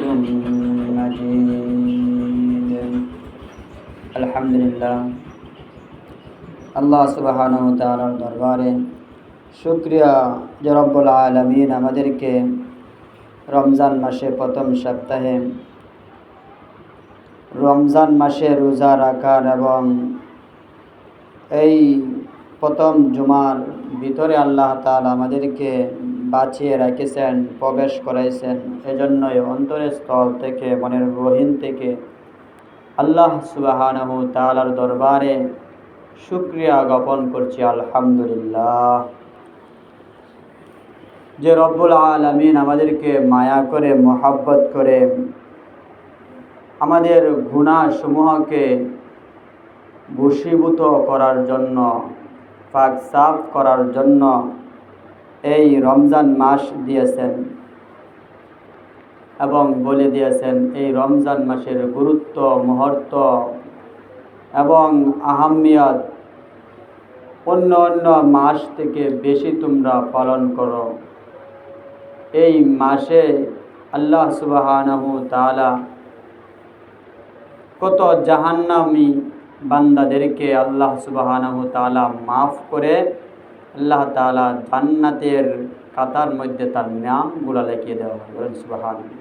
مجيد الحمد لله আল্লাহ সুবহানাহু ওয়া তাআলার দরবারে শুকরিয়া যে রব্বুল আলামিন আমাদেরকে রমজান মাসে প্রথম সপ্তাহে রমজান মাসে রোজা রাখার এবং এই প্রথম জুমার ভিতরে আল্লাহ তাআলা আমাদেরকে বাঁচিয়ে রেখেছেন, প্রবেশ করাইছেন। এজন্যই অন্তরের স্থল থেকে, মনের গহীন থেকে আল্লাহ সুবহানাহু ওয়া তাআলার দরবারে শুকরিয়া জ্ঞাপন করছি। আলহামদুলিল্লাহ, যে রব্বুল আলামিন আমাদেরকে মায়া করে, মহব্বত করে আমাদের গুনাহসমূহকে বশীভূত করার জন্য, পাক সাফ করার জন্য এই রমজান মাস দিয়েছেন এবং বলে দিয়েছেন এই রমজান মাসের গুরুত্ব, মুহূর্ত এবং আহমিয়ত অন্য অন্য মাস থেকে বেশি তোমরা পালন করো। এই মাসে আল্লাহ সুবহানাহু ওয়া তাআলা কত জাহান্নামী বান্দাদেরকে আল্লাহ সুবহানাহু ওয়া তাআলা মাফ করে আল্লাহ তাআলা জান্নাতের খাতার মধ্যে তার নামগুলো লিখিয়ে দেওয়া হয়। বলেন সুবহানাল্লাহ।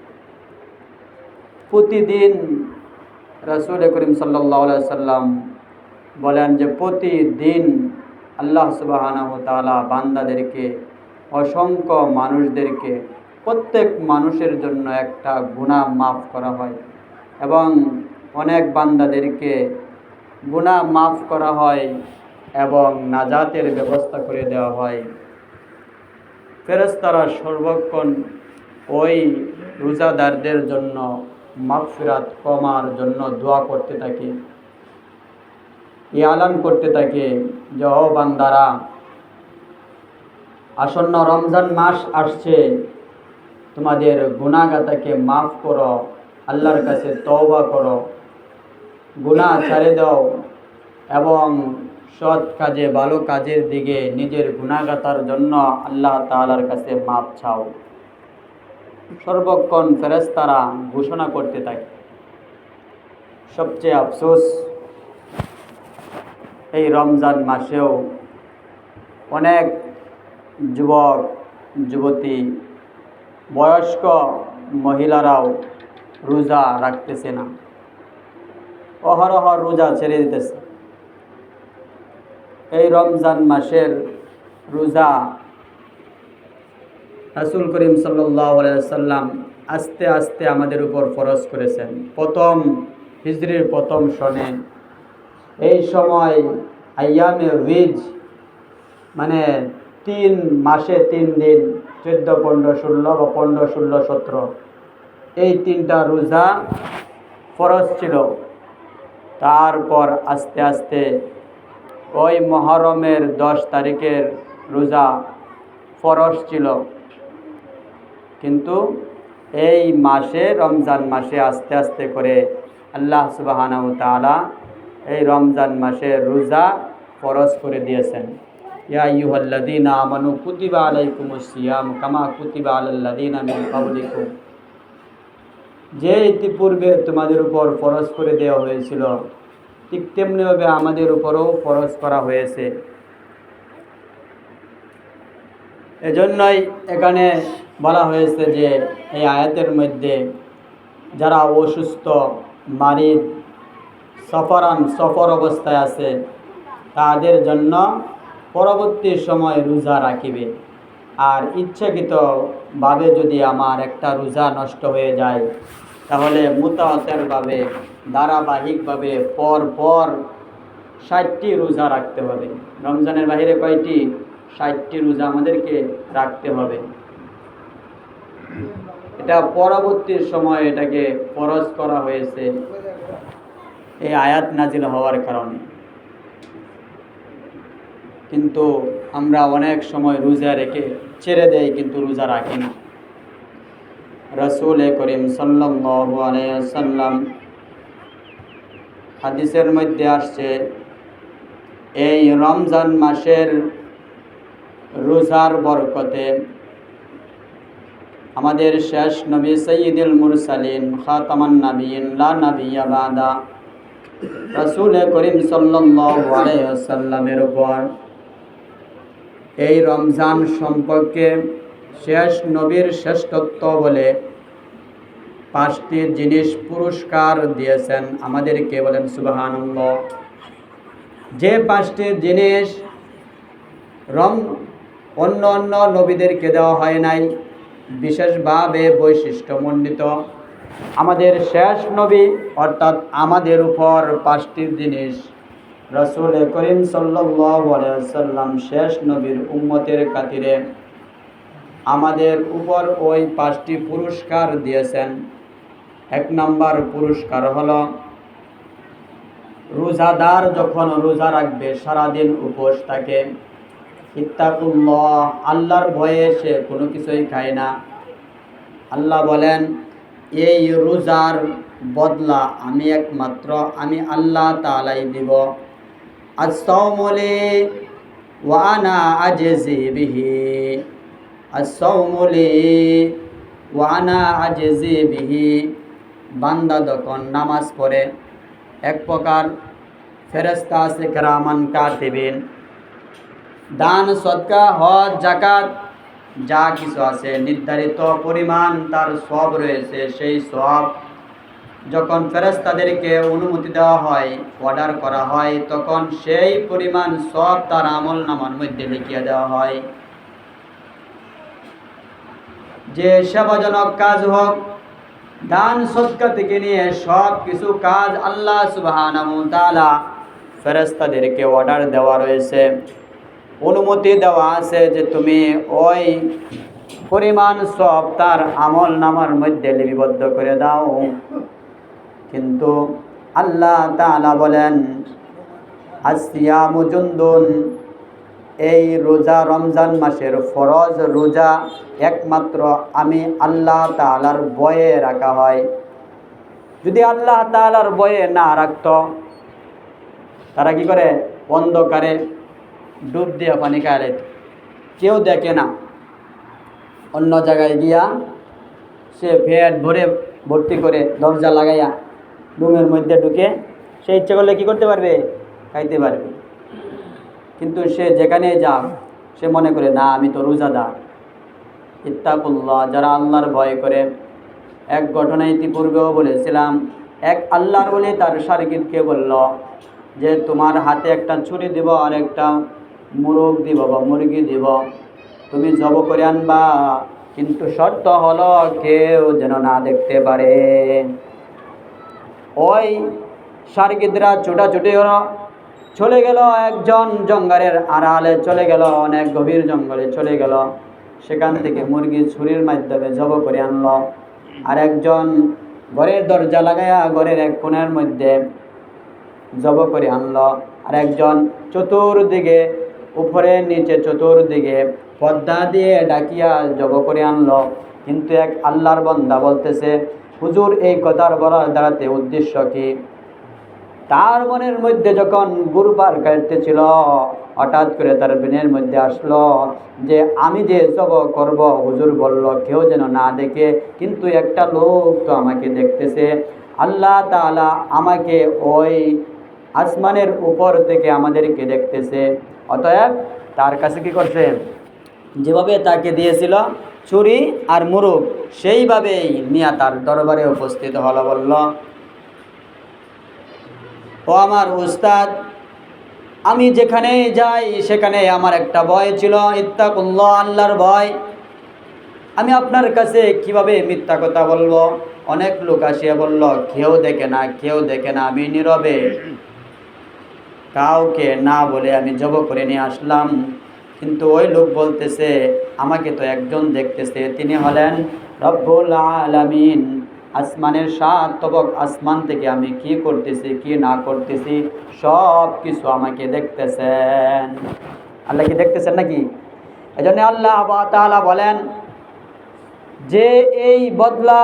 প্রতিদিন রাসূল করিম সাল্লাল্লাহু আলাইহি সাল্লাম বলেন যে প্রতিদিন আল্লাহ সুবহানাহু ওয়া তাআলা বান্দাদেরকে, অসংখ্য মানুষদেরকে, প্রত্যেক মানুষের জন্য একটা গুনাহ মাফ করা হয় এবং অনেক বান্দাদেরকে গুনাহ মাফ করা হয় এবং নাজাতের ব্যবস্থা করে দেওয়া হয়। ফেরেশতারা সর্বক্ষণ ওই রোজাদারদের জন্য মাগফিরাত কমার জন্য দোয়া করতে থাকে, এলান করতে থাকে যে ও বান্দারা, আসন্ন রমজান মাস আসছে, তোমাদের গুনাহগাতাকে মাফ করো, আল্লাহর কাছে তওবা করো, গুনাহ ছেড়ে দাও এবং সৎ কাজে, ভালো কাজের দিকে নিজের গুনাহগাতার জন্য আল্লাহ তাআলার কাছে মাফ চাও। সর্বক্ষণ ফেরেশতারা ঘোষণা করতে থাকে। সবচেয়ে আফসোস, এই রমজান মাসেও অনেক যুবক যুবতী, বয়স্ক মহিলারাও রোজা রাখতেছে না, অহরহ রোজা ছেড়ে দিতেছে। এই রমজান মাসের রোজা রাসূল করিম সাল্লাল্লাহু আলাইহি সাল্লাম আস্তে আস্তে আমাদের উপর ফরজ করেছেন। প্রথম হিজরির প্রথম সনে, এই সময় আইয়ামে বীজ, মানে 3 মাসে 3 দিন, 14, 15, 16 বা 15, 16, 17, এই 3টা রোজা ফরজ ছিল। তারপর আস্তে আস্তে ওই মুহররমের 10 তারিখের রোজা ফরজ ছিল, কিন্তু এই মাসে, রমজান মাসে আস্তে আস্তে করে আল্লাহ সুবহানাহু ওয়া তাআলা এই রমজান মাসের রোজা ফরজ করে দিয়েছেন। ইয়া আইয়ুহাল্লাযীনা আমানু কুতিবা আলাইকুমুস সিয়াম কামা কুতিবা আলাল্লাযীনা মিন ক্বাবলিকুম, যে ইতিপূর্বে তোমাদের উপর ফরজ করে দেওয়া হয়েছিল, ঠিক তেমনিভাবে আমাদের উপরও ফরজ করা হয়েছে। এজন্যই এখানে বলা হয়েছে যে এই আয়াতের মধ্যে যারা অসুস্থ, মারিদ, সফর অবস্থায় আছে, তাদের জন্য পরবর্তী সময় রোজা রাখিবে। আর ইচ্ছাকৃতভাবে যদি আমার একটা রোজা নষ্ট হয়ে যায়, তাহলে মুতাওয়াতিরভাবে, ধারাবাহিকভাবে পর 60টি রোজা রাখতে হবে। রমজানের বাইরে কয়টি? 60টি রোজা আমাদেরকে রাখতে হবে। এটা পরবর্তী সময় এটাকে ফরজ করা হয়েছে এই আয়াত নাজিল হওয়ার কারণে। কিন্তু আমরা অনেক সময় রোজা রেখে ছেড়ে দেই, কিন্তু রোজা রাখি না। রাসূল করিম সাল্লাল্লাহু আলাইহি ওয়াসাল্লাম হাদিসের মধ্যে আসছে, এই রমজান মাসের রোজার বরকতে আমাদের শেষ নবী সাইয়্যিদুল মুরসালিন খাতামান নাবিয়িন লা নাবিয়্যা বাদা রাসূল করিম সাল্লাল্লাহু আলাইহি ওয়াসাল্লামের উপর এই রমজান সম্পর্কে শেষ নবীর শ্রেষ্ঠত্ব বলে 5টি জিনিস পুরস্কার দিয়েছেন আমাদেরকে। বলেন সুবহানাল্লাহ। যে 5টি জিনিস অন্য অন্য নবীদেরকে দেওয়া হয় নাই, বিশেষভাবে বৈশিষ্ট্যমণ্ডিত আমাদের শেষ নবী অর্থাৎ আমাদের উপর 5টি জিনিস রাসূল করিম সাল্লাল্লাহু আলাইহি ওয়াসাল্লাম শেষ নবীর উম্মতের খাতিরে আমাদের উপর ওই 5টি পুরস্কার দিয়েছেন। 1 নম্বর পুরস্কার হলো রোজাদার যখন রোজা রাখবে, সারাদিন উপোস থাকে, ইত্তাকুল্লাহ, আল্লাহর ভয়ে সে কোনো কিছুই খায় না। আল্লাহ বলেন এই রোজার বদলা আমি আল্লাহ তাআলাই দিব। as-sawmu li wa ana ajzi bihi, as-sawmu li wa ana ajzi bihi। বান্দা যখন নামাজ পড়ে, এক প্রকার ফেরেশতা আছে কিরামান কাতিবিন, দান সদকা হজ যাকাত যা কিছু আছে নির্ধারিত পরিমাণ তার সওয়াব রয়েছে। সেই সওয়াব যখন ফেরেশতাদেরকে অনুমতি দেওয়া হয়, অর্ডার করা হয়, তখন সেই পরিমাণ সওয়াব তার আমলনামার মধ্যে লিখিয়ে দেওয়া হয়। যে সেবাজনক কাজ হোক, দান সদকা থেকে নিয়ে সব কিছু কাজ আল্লাহ সুবহানাহু ওয়া তাআলা ফেরেশতাদেরকে অর্ডার দেওয়া রয়েছে, অনুমতি দেওয়া আছে যে তুমি ওই পরিমাণ সব তার আমল নামার মধ্যে লিপিবদ্ধ করে দাও। কিন্তু আল্লাহ তাআলা বলেন আসিয়ামু জুনদুন, এই রোজা রমজান মাসের ফরজ রোজা একমাত্র আমি আল্লাহ তাআলার ভয়ে রাখা হয়। যদি আল্লাহ তাআলার ভয়ে না রাখতো, তারা কি করে অন্ধকারে ডুব দিয়ে পানি খায়, কেউ দেখে না, অন্য জায়গায় গিয়া সে পেট ভর্তি করে দরজা লাগাইয়া রুমের মধ্যে ঢুকে সে ইচ্ছে করলে কি করতে পারবে, খাইতে পারবে। কিন্তু সে যেখানে যাক সে মনে করে না আমি তো রোজাদার। ইত্তাকুল্লাহ, যারা আল্লাহর ভয় করে। এক ঘটনা ইতিপূর্বেও বলেছিলাম, এক আল্লাহর ওলি তার শাগির্দকে বলল যে তোমার হাতে একটা ছুরি দিব আর একটা মুরগ দিব বা মুরগি দিব, তুমি জব করে আনবা, কিন্তু শর্ত হলো কেউ যেন না দেখতে পারে। ওই শাগির্দরা ছোটাছুটি হলো, চলে গেল, একজন জঙ্গলের আড়ালে চলে গেল, অনেক গভীর জঙ্গলে চলে গেল, সেখান থেকে মুরগি ছুরির মাধ্যমে জব করে আনলো। আর একজন ঘরের দরজা লাগাইয়া ঘরের এক কোণের মধ্যে জব করে আনলো। আর একজন চতুর্দিকে উপরে নিচে চতুর্দিকে পর্দা দিয়ে ডাকিয়া জব করে আনলো। কিন্তু এক আল্লাহর বান্দা বলতেছে, হুজুর এই কথার বলার দ্বারাতে উদ্দেশ্য কি? তার মনের মধ্যে যখন গুরুবার কাটতেছিল, হঠাৎ করে তার ব্রেনের মধ্যে আসলো যে আমি যে জব করব, হুজুর বলল কেউ যেন না দেখে, কিন্তু একটা লোক তো আমাকে দেখতেছে। আল্লাহ তাআলা আমাকে ওই আসমানের উপর থেকে আমাদেরকে দেখতেছে। অতএব তার কাছে কি করছে, যেভাবে তাকে দিয়েছিল ছুরি আর মুরগ, সেইভাবেই নিয়ে তার দরবারে উপস্থিত হলো। বলল, ও আমার উস্তাদ, আমি যেখানে যাই সেখানে আমার একটা ভয় ছিল, ইত্তাকুল্লাহ, আল্লাহর ভয়। আমি আপনার কাছে কিভাবে মিথ্যা কথা বলবো? অনেক লোক আসিয়া বলল কেউ দেখে না, কেউ দেখে না। আমি নীরবে কাউকে না বলে আমি জব করে নিয়ে আসলাম। কিন্তু ওই লোক বলতেছে আমাকে তো একজন দেখতেছে, তিনি হলেন রব্বুল আলামিন। আসমানের 7 তবক আসমান থেকে আমি কি করতেছি কি না করতেছি সব কিছু আমাকে দেখতেছেন। আল্লাহ কি দেখতেছেন নাকি? এজন্য আল্লাহ তাআলা বলেন যে এই বদলা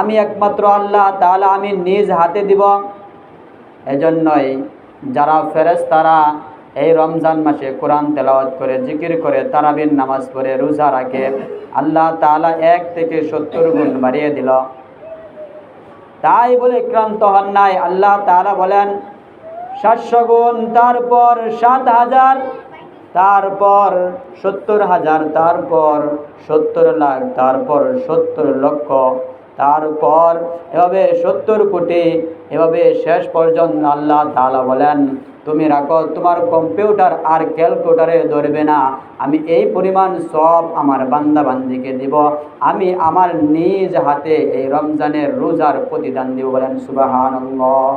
আমি একমাত্র আল্লাহ তাআলা আমি নিজ হাতে দিব। এজন্যই যারা ফেরেশতারা এই রমজান মাসে কোরআন তেলাওয়াত করে, জিকির করে, তারাবির নামাজ পড়ে, রোজা রাখে, আল্লাহ তাআলা 1 থেকে 70 গুণ বাড়িয়ে দিল। তাই বলে ক্লান্ত হন নাই। আল্লাহ তাআলা বলেন 700 গুণ, তারপর 7,000, তারপর 70,000, তারপর 70 লাখ, তারপর 70 লক্ষ, তারপর এভাবে 70 কোটি, এভাবে শেষ পর্যন্ত আল্লাহ তাআলা বলেন তুমি রাখো, তোমার কম্পিউটার আর ক্যালকুলেটরে ধরবে না, আমি এই পরিমাণ সব আমার বান্দা বান্দিকে দিব, আমি আমার নিজ হাতে এই রমজানের রোজার প্রতিদান দিব। বলেন সুবহানাল্লাহ।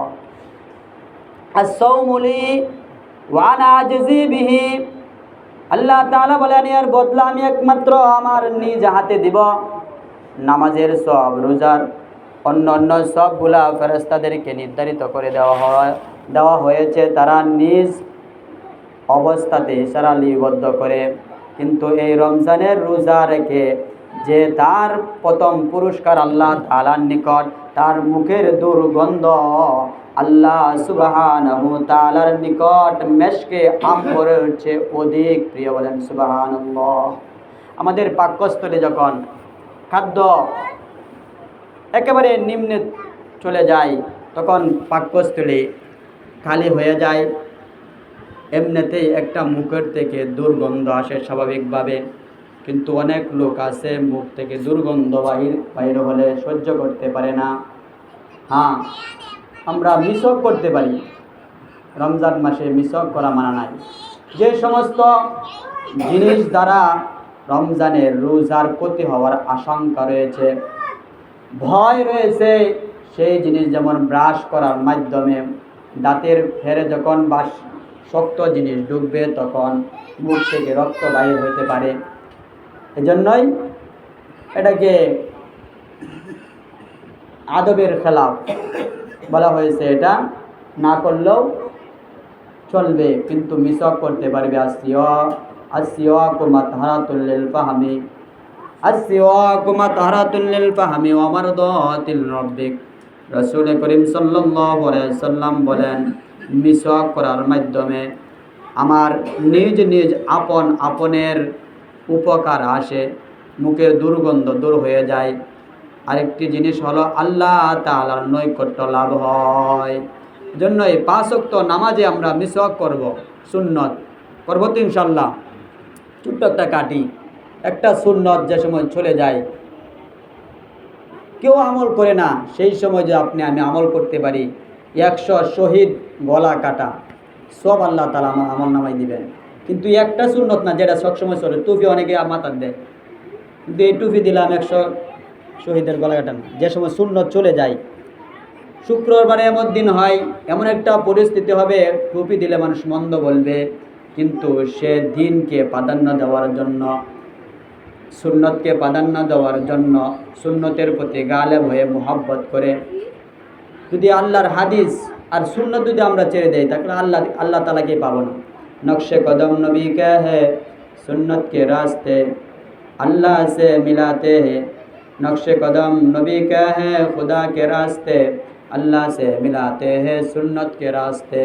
as-sawmu li wa ana ajzi bihi, আল্লাহ তাআলা বলেন এর বদলা আমি একমাত্র আমার নিজ হাতে দিব। নামাজের সব, রোজার অন্য সবগুলা ফেরেশতাদেরকে নির্ধারিত করে দেওয়া হয়েছে, তারা নিজ অবস্থাতে ইশারা লিপিবদ্ধ করে। কিন্তু এই রমজানের রোজা রেখে যে তার প্রথম পুরস্কার আল্লাহ তাআলার নিকট, তার মুখের দুর্গন্ধ আল্লাহ সুবহানাহু তাআলার নিকট মেশকে আম্বরের চেয়ে অধিক প্রিয়। বলেন সুবহানাল্লাহ। আমাদের পাকস্থলে যখন খাদ্য একেবারে নিম্নে চলে যায়, তখন পাকস্থলী খালি হয়ে যায়, এমনিতেই একটা মুখের থেকে দুর্গন্ধ আসে স্বাভাবিকভাবে। কিন্তু অনেক লোক আছে মুখ থেকে দুর্গন্ধ বাইর হলে সহ্য করতে পারে না। হ্যাঁ, আমরা মিসক করতে পারি, রমজান মাসে মিসক করা মানা নাই। যে সমস্ত জিনিস দ্বারা রমজানের রোজার ক্ষতি হওয়ার আশঙ্কা রয়েছে, ভয় রয়েছে, সেই জিনিস যেমন ব্রাশ করার মাধ্যমে দাঁতের ফেরে যখন শক্ত জিনিস ঢুকবে তখন মুখ থেকে রক্ত বাইর হতে পারে। এজন্যই এটাকে আদবের খেলাফ বলা হয়েছে, এটা না করলেও চলবে, কিন্তু মিসক করতে পারবে। আসিওয়াকু মাতহারাতুল লিল ফাহমি, আসিওয়াকু মাতহারাতুল লিল ফাহমি ওয়া মারদাতিল রাব্বিক। রাসূল করিম সাল্লাল্লাহু আলাইহি সাল্লাম বলেন মিসক করার মাধ্যমে আমার নিজ নিজ আপনের উপকার আসে, মুখের দুর্গন্ধ দূর হয়ে যায়। আরেকটি জিনিস হলো আল্লাহ তাআলার নৈকট্য লাভ হয়। জন্য এই 5 ওয়াক্ত নামাজে আমরা মিসওয়াক করব, সুন্নত করব তো ইনশাল্লাহ। ছোট্ট একটা কাটি, একটা সুন্নত যে সময় চলে যায় কেউ আমল করে না, সেই সময় যে আমি আমল করতে পারি, 100 শহীদ গলা কাটা সব আল্লাহ তাআলা আমার আমল নামাই দিবেন। কিন্তু একটা সুন্নত না যেটা সবসময় চলে, টুপি অনেকে মাথার দেয়, কিন্তু এই টুপি দিলাম 100 শহীদের গলা কাটান, যে সময় সুন্নত চলে যায়। শুক্রবারে এমন দিন হয়, এমন একটা পরিস্থিতি হবে টুপি দিলে মানুষ মন্দ বলবে, কিন্তু সে দিনকে প্রাধান্য দেওয়ার জন্য, সুন্নতকে প্রাধান্য দেওয়ার জন্য, সুন্নতের প্রতি গালেব হয়ে মোহাব্বত করে যদি আল্লাহর হাদিস আর সুন্নত যদি আমরা ছেড়ে দেই, তাহলে আল্লাহ তাআলাকে পাবো না। নকশে কদম নবী কা है, सुन्नत के रास्ते अल्लाह से मिलाते हैं। नक्शे कदम नबी का है, खुदा के रास्ते अल्लाह से मिलाते हैं। सुन्नत के रास्ते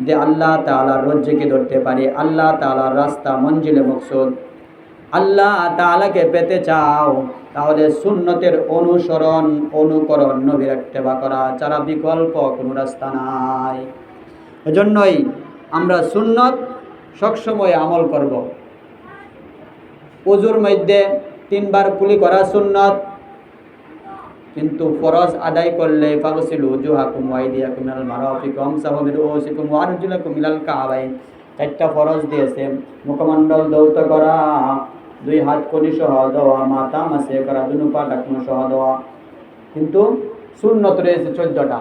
যে আল্লাহ তাআলার রজ্জুকে ধরতে পারি, আল্লাহ তাআলার রাস্তা মঞ্জিলে মকসুদ, আল্লাহ তাআলাকে পেতে চাও, তাহলে সুন্নতের অনুকরণ নবীর ইত্তেবা করা ছাড়া বিকল্প কোনো রাস্তা নাই। এজন্যই আমরা সুন্নত সবসময় আমল করব। ওযুর মধ্যে 3 বার কুলি করা সুন্নত, কিন্তু ফরজ আদায় করলে ফাগসিলু উজুহাকুম ওয়া আইদিয়াকুম ইলাল মারাফিক ওয়ামসাহু বিরুউসিকুম ওয়া আরজুলাকুম ইলাল কাবাইন। একটা ফরজ দিয়েছে, মুখমণ্ডল ধৌত করা, 2 হাত কোনি সহ দেওয়া, মাথা মাসে করা, 2 পা ঢাকনা সহ দেওয়া। কিন্তু সুন্নত রয়েছে 14টা।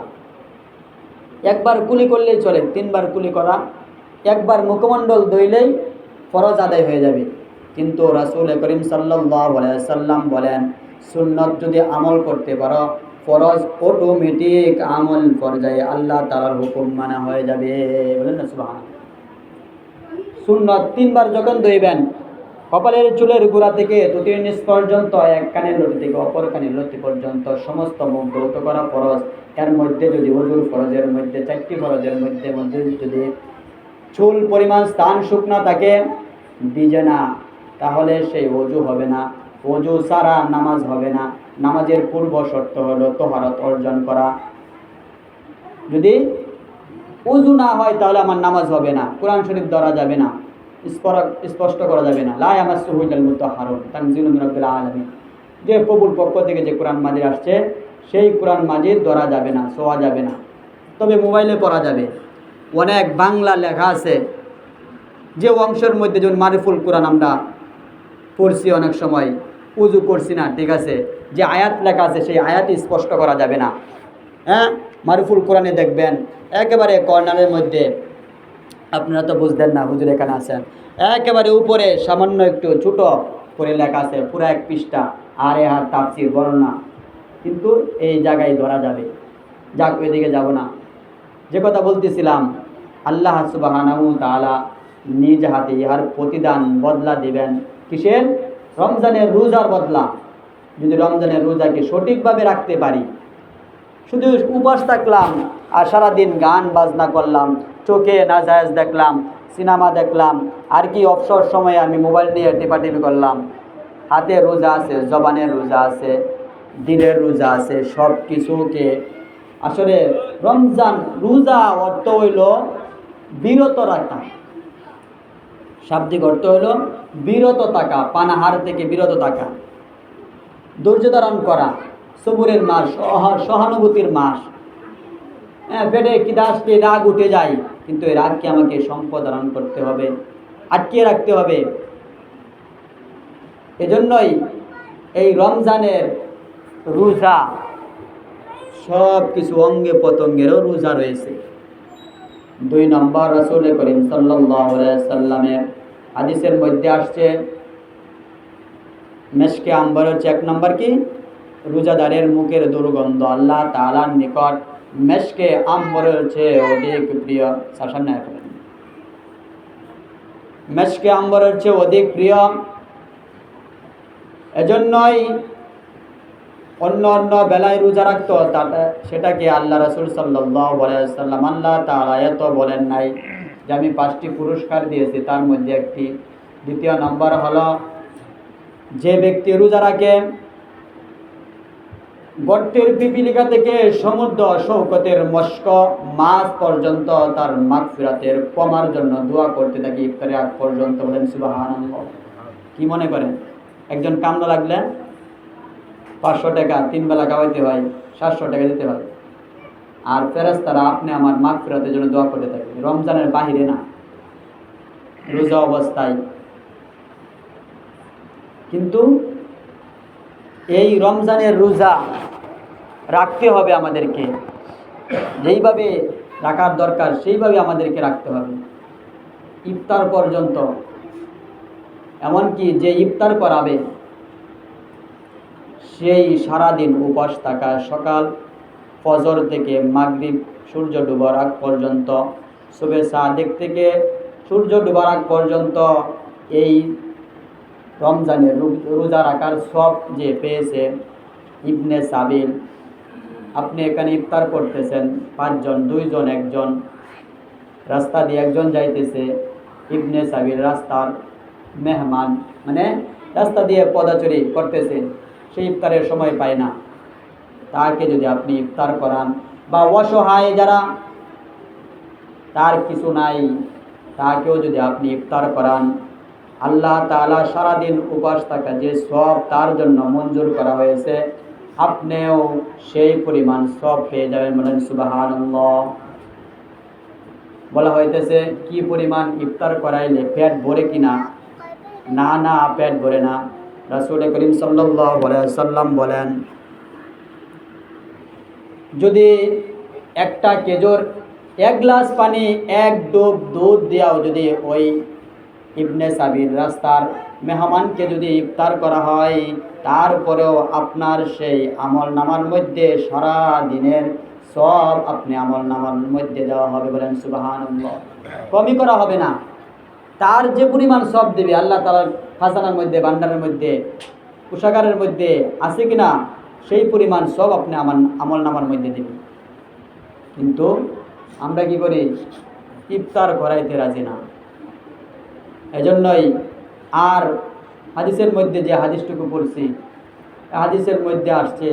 একবার কুলি করলেই চলে, 3 বার কুলি করা, একবার মুখমণ্ডল ধুইলেই ফরজ আদায় হয়ে যাবে। কিন্তু রাসূল করিম সাল্লাল্লাহু আলাইহি সাল্লাম বলেন সুন্নত যদি আমল করতে পারো, ফরজ অটোমেটিক আমল পর্যায়ে আল্লাহ তাআলার হুকুম মানা হয়ে যাবে। বলেন না সুবহানাল্লাহ। সুন্নত 3 বার যখন ধুইবেন, কপালের চুলের গোড়া থেকে টুটির নিচ পর্যন্ত, এক কানের লতি থেকে অপর কানের লতি পর্যন্ত সমস্ত মুখ ধৌত করা ফরজ। এর মধ্যে যদি ওযুর ফরজের মধ্যে 4টি ফরজের মধ্যে যদি চুল পরিমাণ স্থান শুকনা থাকে, ভিজে না, তাহলে সেই ওযু হবে না। ওযু ছাড়া নামাজ হবে না। নামাজের পূর্ব শর্ত হলো তাহারত অর্জন করা। যদি ওযু না হয় তাহলে আমার নামাজ হবে না, কোরআন শরীফ ধরা যাবে না, স্পষ্ট করা যাবে না। লা ইয়ামাসসুহু ইল্লাল মুতাহহারুন, তানজিলুম মির রাব্বিল আলামিন। যে প্রভুর পক্ষ থেকে যে কোরআন মাজিদ আসছে সেই কোরআন মাজিদ ধরা যাবে না, ছোঁয়া যাবে না, তবে মোবাইলে পড়া যাবে। অনেক বাংলা লেখা আছে যে অংশের মধ্যে, যেমন মারিফুল কোরআন আমরা পড়ছি অনেক সময়, উজু করছি না, ঠিক আছে, যে আয়াত লেখা আছে সেই আয়াত স্পষ্ট করা যাবে না। হ্যাঁ, মারিফুল কোরআনে দেখবেন একেবারে কর্নারের মধ্যে, আপনারা তো বুঝতেন না, হুজুর এখানে আছেন, একেবারে উপরে সামান্য একটু ছোট করে লেখা আছে, পুরো 1 পৃষ্ঠা, আর তাফসীর বর্ণনা, কিন্তু এই জায়গায় ধরা যাবে। যাক, ওইদিকে যাব না। যে কথা বলতেছিলাম, আল্লাহ সুবহানাহু তাআলা নিজ হাতে ইহার প্রতিদান বদলা দিবেন। কিসের? রমজানের রোজার বদলা। যদি রমজানের রোজাকে সঠিকভাবে রাখতে পারি, শুধু উপবাস থাকলাম আর সারাদিন গান বাজনা করলাম, চোখে নাজায়েজ দেখলাম, সিনেমা দেখলাম, আর কি অবসর সময়ে আমি মোবাইল নিয়ে টিপাটিপি করলাম, হাতে রোজা আছে, জবানের রোজা আছে, দিলের রোজা আছে, সব কিছুকে আসলে রমজান রোজা অর্থ হইল বিরত রাখা। শাব্দিক অর্থ হইল বিরত থাকা, পানাহার থেকে বিরত থাকা, ধৈর্য ধারণ করা, সবুরের মাস, সহানুভূতির মাস। হ্যাঁ, পেটে কিদাসকে রাগ উঠে যায়, কিন্তু এই রাগকে আমাকে সম্পদ ধারণ করতে হবে, আটকিয়ে রাখতে হবে। এজন্যই এই রমজানের রোজা সব কিছু অঙ্গে প্রত্যঙ্গেরও রোজা রয়েছে। 2 নম্বর রাসূল করিম সাল্লাল্লাহু আলাইহি সাল্লামের হাদিসের মধ্যে আসছে, মেশকে আম্বর হচ্ছে 1 নম্বর কি? রোজাদারের মুখের দুর্গন্ধ আল্লাহ তাআলার নিকট মেশকে আম্বরের চেয়ে অধিক প্রিয়। সামনে আসেন, মেশকে আম্বরের চেয়ে অধিক প্রিয়। এজন্যই অন্য অন্য বেলায় রোজা রাখতো, সেটাকে আল্লাহ রাসূল সাল্লাল্লাহু আলাইহি সাল্লাম আল্লাহ তাআলা এত বলেন নাই যে আমি 5টি পুরস্কার দিয়েছি, তার মধ্যে একটি। 2 নম্বর হলো, যে ব্যক্তি রোজা রাখে গর্তের পিপিলিকা থেকে সমুদ্র শৌকতের মস্ক মাছ পর্যন্ত তার মাগফিরাতের ক্ষমার জন্য দোয়া করতে থাকি ইফতারের আগ পর্যন্ত। বলেন সুবহানাল্লাহ। কি মনে করেন, একজন কামলা লাগলে 500 টাকা 3 বেলা খাওয়াইতে হয়, 700 টাকা দিতে হয়, আর ফেরেশতারা আপনি আমার মাগফিরাতের জন্য দোয়া করতে থাকে, রমজানের বাহিরে না, রোজা অবস্থায়। কিন্তু এই রমজানের রোজা রাখতে হবে আমাদেরকে, যেইভাবে রাখার দরকার সেইভাবে আমাদেরকে রাখতে হবে ইফতার পর্যন্ত। এমনকি যে ইফতার করাবে সেই সারাদিন উপবাস থাকা, সকাল ফজর থেকে মাগরিব সূর্য ডুবার আগ পর্যন্ত, সুবে সাদেক থেকে সূর্য ডুবার আগ পর্যন্ত এই রমজানের রোজা রাখার সব যে পেয়েছে। ইবনে সাবিল, আপনি এখানে ইফতার করতেছেন 5 জন, 2 জন, 1 জন, রাস্তা দিয়ে একজন যাইতেছে, ইবনে সাবিল রাস্তার মেহমান, মানে রাস্তা দিয়ে পদাচুরি করতেছে, সে ইফতারের সময় পায় না, তাকে যদি আপনি ইফতার করান, বা অসহায় যারা তার কিছু নাই, তাকেও যদি আপনি ইফতার করান, আল্লাহ তাআলা সারাদিন উপবাস থাকা যে সব তার জন্য মঞ্জুর করা হয়েছে, আপনিও সেই পরিমাণ সব পেয়ে যাবেন। বলেন সুবহানাল্লাহ। বলা হইতেছে কি পরিমাণ ইফতার করাইলে পেট ভরে কিনা? না না, পেট ভরে না। রাসূল করিম সাল্লাল্লাহু আলাইহি সাল্লাম বলেন, যদি একটা খেজুর, 1 গ্লাস পানি, 1 ডুব দুধ দিয়াও যদি ওই ইবনে সাবিল রাস্তার মেহমানকে যদি ইফতার করা হয়, তারপরেও আপনার সেই আমল নামার মধ্যে সারা দিনের সব আপনি আমল নামার মধ্যে দেওয়া হবে। বলেন সুবহানাল্লাহ। কমই করা হবে না, তার যে পরিমাণ সব দেবে আল্লাহ তাআলার খাজানার মধ্যে, ভান্ডারের মধ্যে, কোষাগারের মধ্যে আছে কিনা, সেই পরিমাণ সব আপনি আমল নামার মধ্যে দেবেন। কিন্তু আমরা কি করি? ইফতার করাইতে রাজি না। এজন্যই আর হাদিসের মধ্যে যে হাদিসটুকু বলছি, হাদিসের মধ্যে আসছে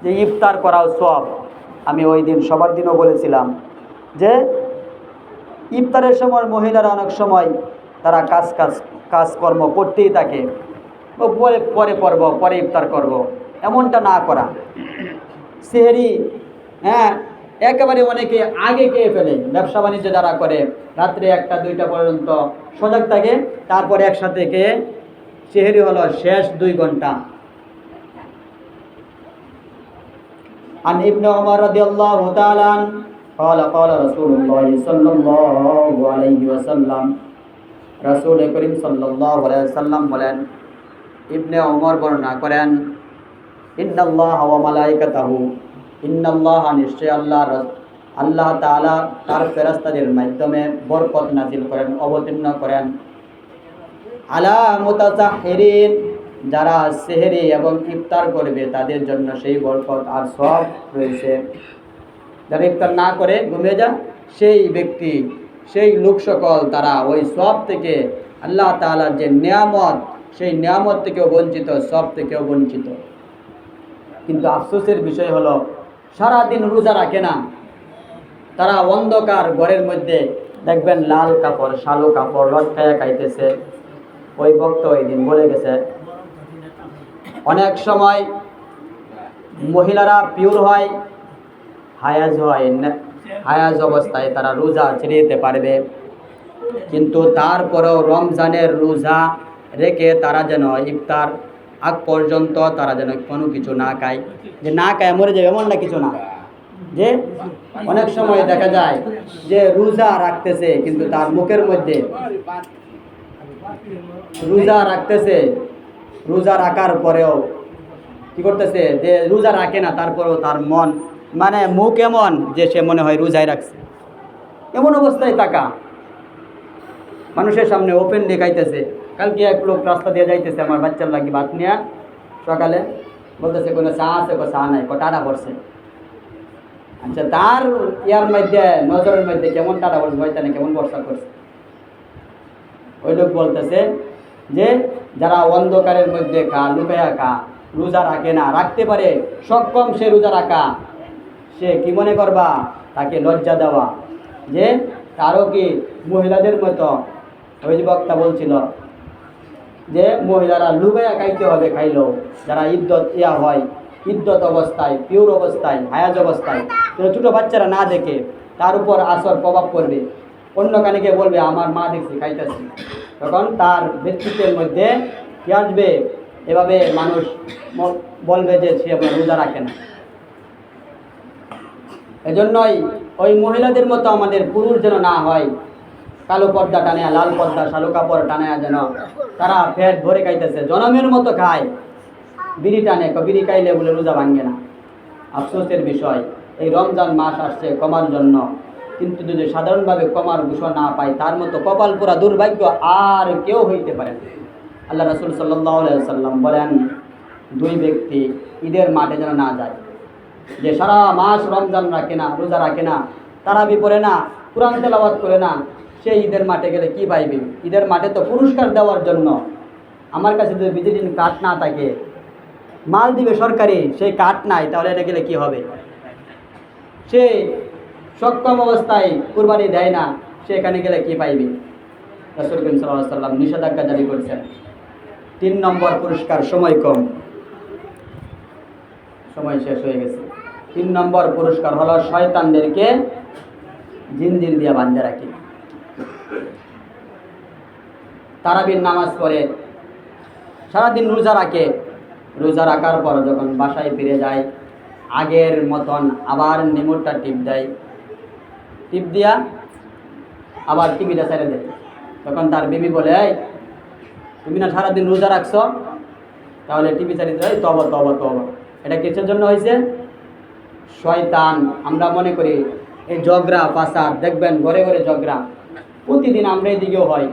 যে ইফতার করাও সওয়াব। আমি ওই দিন সবার দিনও বলেছিলাম যে ইফতারের সময় মহিলারা অনেক সময় তারা কাজকর্ম করতেই থাকে, ও পরে পরে করব, পরে ইফতার করব, এমনটা না করা। সেহরি, হ্যাঁ, একেবারে অনেকে আগে খেয়ে ফেলে। ব্যবসা বাণিজ্য যারা করে রাত্রে 1টা 2টা পর্যন্ত সজাগ থাকে, তারপরে একসাথে খেয়ে সেহরি হলো শেষ 2 ঘন্টা। عن ابن عمر رضي الله تعالى عنه قال قال رسول الله صلى الله عليه وسلم রাসূল করিম সাল্লাল্লাহু আলাইহি ওয়াসাল্লাম বলেন, ইবনে ওমর বর্ণনা করেন, ইন্নাল্লাহ ওয়া মালাইকাতাহু, ইন্নাল্লাহ নিশ্চয় আল্লাহ তাআলা তার ফেরেশতাদের মাধ্যমে বরকত নাজিল করেন, অবতীর্ণ করেন, আলা মুতাসাহহিরিন, যারা সেহরি এবং ইফতার করবে তাদের জন্য সেই বরকত আর সওয়াব রয়েছে। যারা ইফতার না করে ঘুমিয়ে যায় সেই ব্যক্তি, সেই লোক সকল, তারা ওই সওয়াব থেকে, আল্লাহ তাআলার যে নিয়ামত, সেই নিয়ামত থেকেও বঞ্চিত, সওয়াব থেকেও বঞ্চিত। কিন্তু আফসোসের বিষয় হলো সারাদিন রোজা রাখে না, তারা অন্ধকার ঘরের মধ্যে দেখবেন লাল কাপড়, শালো কাপড় লটকায়া খাইতেছে। ওই ভক্ত ওই দিন বলে গেছে, অনেক সময় মহিলারা পিওর হয়, হায়াজ অবস্থায় তারা রোজা ছেড়ে দিতে পারবে, কিন্তু তারপরেও রমজানের রোজা রেখে তারা যেন ইফতার আগ পর্যন্ত তারা যেন কোনো কিছু না খায়। যে না খায় মরে যাবে এমন না কিছু না, যে অনেক সময় দেখা যায় যে রোজা রাখতেছে কিন্তু তার মুখের মধ্যে রোজা রাখার পরেও কি করতেছে, যে রোজা রাখে না, তারপরেও তার মন মানে মুখ এমন যে সে মনে হয় রোজাই রাখছে, এমন অবস্থায় থাকা। মানুষের সামনে ওপেন দেখাইতেছে। কালকে এক লোক রাস্তা দিয়ে যাইতেছে আমার বাচ্চার লাগি ভাত নিয়ে, সকালে বলতেছে কোনো চা আছে, চা নাই, টাটা পড়ছে। আচ্ছা, তার ইয়ার মধ্যে নজরের মধ্যে কেমন টাটা পড়ছে, হয়তো কেমন বর্ষা করছে। ওই লোক বলতেছে যে যারা অন্ধকারের মধ্যে লুকায়া রোজা রাখে না, রাখতে পারে সক্ষম সে রোজা রাখা, সে কি মনে করবা তাকে লজ্জা দেওয়া, যে তারও কি মহিলাদের মতো। ওই যে বক্তা বলছিল যে মহিলারা লুকায়া খাইতে হবে, খাইলেও যারা ইদ্যত অবস্থায়, পিওর অবস্থায়, হায়াজ অবস্থায়, ছোটো বাচ্চারা না দেখে তার উপর আসর প্রভাব পড়বে। অন্য কানেকে বলবে আমার মা দেখছি খাইতেছি, তখন তার ব্যক্তিত্বের মধ্যে কি আসবে, এভাবে মানুষ বলবে যে সে রোজা রাখে না। এজন্যই ওই মহিলাদের মতো আমাদের পুরুষ যেন না হয়, কালো পর্দা টানে, লাল পর্দা, শালো কাপড় টানে, যেন তারা পেট ভরে খাইতেছে, জনমের মতো খায়, বিড়ি টানে, বিড়ি খাইলে বলে রোজা ভাঙে না। আফসোসের বিষয়, এই রমজান মাস আসছে কমার জন্য, কিন্তু যদি সাধারণভাবে কমার ঘোষণা না পায়, তার মতো কপাল পোড়া দুর্ভাগ্য আর কেউ হইতে পারে না। আল্লাহ রাসূল সাল্লাল্লাহু আলাইহি ওয়াসাল্লাম বলেন, 2 ব্যক্তি ঈদের মাঠে যেন না যায়, যে সারা মাস রমজান রাখে না, রোজা রাখে না, তারাবি পড়ে না, কুরআন তেলাওয়াত করে না, সে ঈদের মাঠে গেলে কি পাইবে? ঈদের মাঠে তো পুরস্কার দেওয়ার জন্য। আমার কাছে যদি ভিজিটিং কার্ড না থাকে, মাল দিবে সরকারি, সেই কার্ড নাই, তাহলে এটা গেলে কি হবে? সে সক্ষম অবস্থায় কুরবানি দেয় না, সে এখানে গেলে কি পাইবে? রাসূল করিম সাল্লাল্লাহু আলাইহি ওয়াসাল্লাম নিষেধাজ্ঞা জারি করেছেন। 3 নম্বর পুরস্কার, সময় কম, সময় শেষ হয়ে গেছে। 3 নম্বর পুরস্কার হলো শয়তানদেরকে জিনজির দিয়ে বাঁধে রাখে। তারাবির নামাজ পড়ে, সারাদিন রোজা রাখে, রোজা রাখার পর যখন বাসায় ফিরে যায়, আগের মতন আবার নিমুরটা টিপ দেয়, টিপ দিয়া আবার টিভিটা ছেড়ে দেয়। তখন তার বিবি বলে, এই তুমি না সারাদিন রোজা রাখছো, তাহলে টিভি ছেড়ে দেয়, তবা তবা তবা। এটা কিসের জন্য হয়েছে? শয়তান। আমরা মনে করি এই ঝগড়া ফাসাদ, দেখবেন ঘরে ঘরে ঝগড়া, প্রতিদিন আমরা এদিকেও হয়,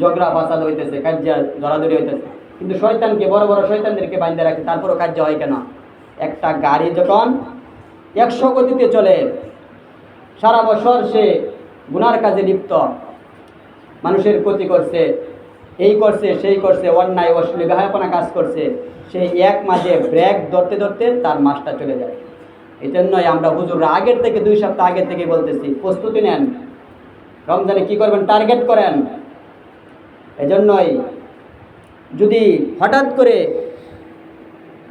ঝগড়া ফাসাদ হইতেছে, কাজ্যা ধরাধরি হইতেছে, কিন্তু শয়তানকে, বড় বড় শয়তানদেরকে বাঁধতে রাখে, তারপরও কাজ্য হয় কেন? একটা গাড়ি যখন 100 গতিতে চলে, সারা বছর সে গুনার কাজে লিপ্ত, মানুষের ক্ষতি করছে, এই করছে সেই করছে, অন্যায় অশ্লীল বেহায়াপনা কাজ করছে, সেই এক মাসে ব্রেক ধরতে ধরতে তার মাসটা চলে যায়। এই জন্যই আমরা হুজুররা আগের থেকে 2 সপ্তাহ আগের থেকে বলতেছি প্রস্তুতি নেন, রমজানে কি করবেন টার্গেট করেন। এজন্যই যদি হঠাৎ করে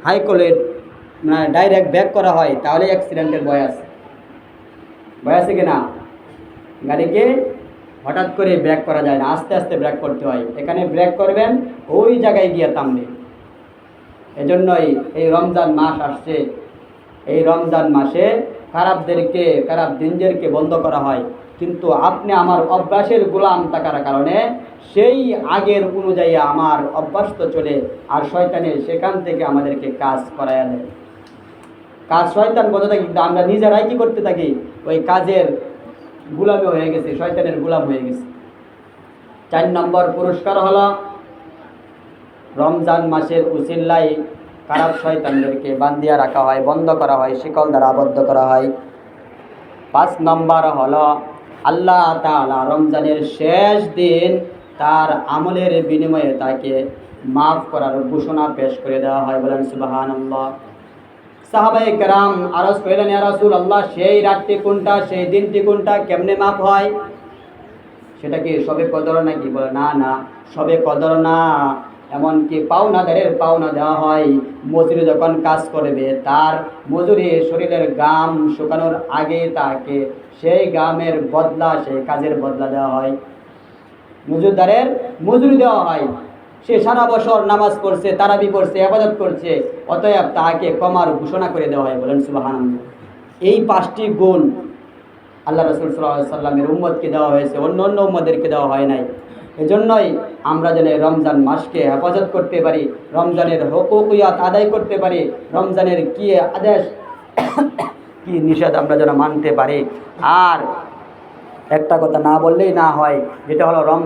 হাইকোর্টের মানে ডাইরেক্ট ব্রেক করা হয় তাহলে অ্যাক্সিডেন্টের ভয় আছে কিনা। গাড়িকে হঠাৎ করে ব্রেক করা যায় না, আস্তে আস্তে ব্রেক করতে হয়। এখানে ব্রেক করবেন, ওই জায়গায় গিয়ে থামবে। এজন্যই এই রমজান মাস আসছে, এই রমজান মাসে খারাপ দিনদেরকে বন্ধ করা হয়, কিন্তু আপনি আমার অভ্যাসের গোলাম থাকার কারণে সেই আগের অনুযায়ী আমার অভ্যাস তো চলে, আর শয়তানের সেখান থেকে আমাদেরকে কাজ করায় দেয়। কাজ শয়তান বলতে থাকি, কিন্তু আমরা নিজেরাই কি করতে থাকি, ওই কাজের গোলামে হয়ে গেছি, শয়তানের গোলাম হয়ে গেছি। 4 নম্বর পুরস্কার হলো রমজান মাসের উসিল্লায় খারাপ শয়তানদেরকে বান্ধিয়া রাখা হয়, বন্ধ করা হয়, শিকল দ্বারা আবদ্ধ করা হয়। 5 নম্বর হলো আল্লাহ তাআলা রমজানের শেষ দিন তার আমলের বিনিময়ে তাকে মাফ করার ঘোষণা পেশ করে দেওয়া হয়। বলেন সুবহানাল্লাহ। সাহাবায়ে কেরাম আরজ করিলেন, ইয়া রাসূলুল্লাহ, সেই রাতটি কোনটা, সেই দিনটি কোনটা, কেমনে মাফ হয়? সেটা কি সবে কদর নাকি? বলে না, সবে কদর না, এমনকি পাওনাদারের পাওনা দেওয়া হয়। মজুরি যখন কাজ করবে, তার মজুরি শরীরের ঘাম শুকানোর আগে তাকে সেই ঘামের বদলা, সেই কাজের বদলা দেওয়া হয়। মজুরদারের মজুরি দেওয়া হয়। সে সারা বছর নামাজ পড়ছে, তারাবি করছে, ইবাদত করছে, অতএব তাকে কমার ঘোষণা করে দেওয়া হয়। বলেন সুবহানাল্লাহ। এই 5টি গুণ আল্লাহ রাসূল সাল্লাল্লাহু আলাইহি সাল্লামের উম্মতকে দেওয়া হয়েছে, অন্য উম্মতদেরকে দেওয়া হয় নাই। এজন্যই আমরা যেন রমজান মাসকে হেফাজত করতে পারি, রমজানের হুকুকিয়াত আদায় করতে পারি, রমজানের কি আদেশ কি নিষেধ আমরা যেন মানতে পারি। আর একটা কথা না বললেই না হয়, যেটা হলো রমজান